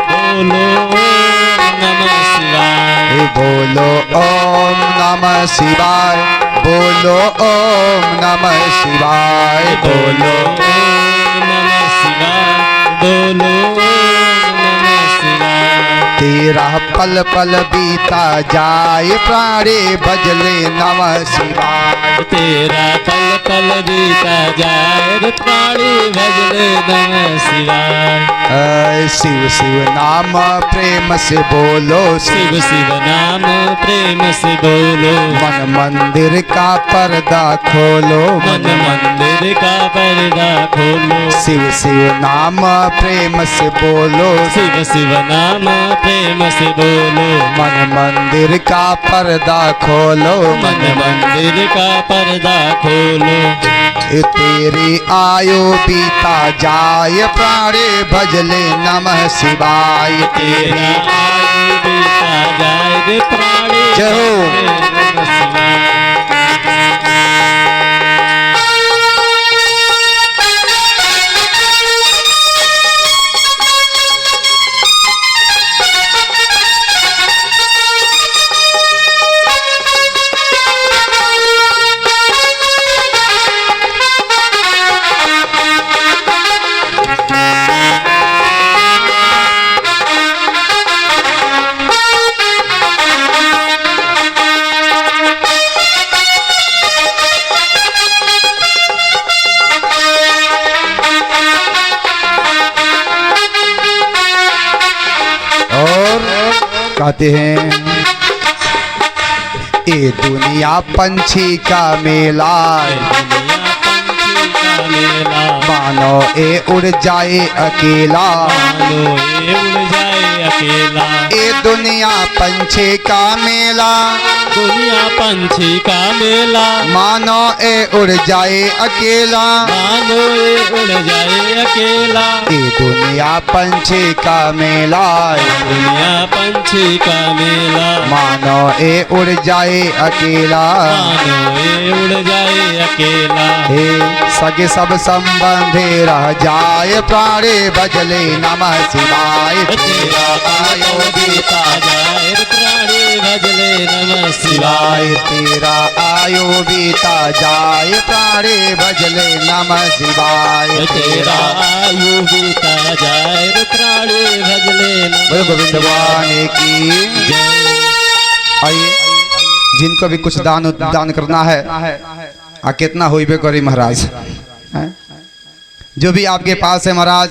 बोलो ओम नमः शिवाय, बोलो ओम नमः शिवाय, बोलो ओम नमः शिवाय, बोलो ओम नमः शिवाय, बोलो ओम नमः शिवाय। तेरा पल पल बीता जाए प्राणे भजले नमः शिवाय, तेरा पल पल बीता जाए रे प्राणी भजले नमः शिवाय। शिव शिव नाम प्रेम से बोलो, शिव शिव नाम प्रेम से बोलो, मन मंदिर का पर्दा खोलो, मन मंदिर का पर्दा खोलो। शिव शिव नाम प्रेम से बोलो, शिव शिव नाम प्रेम से बोलो, मन मंदिर का पर्दा खोलो, मन मंदिर का पर्दा खोलो। तेरी आयु बीता जाए प्राणे भजले नमः शिवाय, तेरा आयु बीता जाए रे प्राणी जय हो। भजले नमः शिवाय। कहते हैं ये दुनिया पंछी का मेला, दुनिया पंछी का मेला, मानो ये उड़ जाए अकेला, मानो ये उड़ जाए अकेला। ये दुनिया पंछी का मेला, दुनिया पंछी का मेला, मानो ये उड़ जाए अकेला, मानो ये उड़ जाए अकेला। ये दुनिया पंछी का मेला, दुनिया पंछी का मेला, मानो ये उड़ जाए अकेला। मानो ये उड़ जाए अकेला। हे सगे सब संबंधे रह जाए प्राणे भजले नमः शिवाय, तेरा आयो बीता जाए रे प्राणी भजले नमः शिवाय। शिवाय तेरा आयु बीता जाए प्राणे भजले नमः शिवाय, तेरा आयु बीता जाए रे प्राणी भजले बोलो नमः गोविंद भगवान की जय। आइए जिनको भी कुछ दान करना है आ कितना होइबे करी महाराज, हैं? जो भी आपके पास है महाराज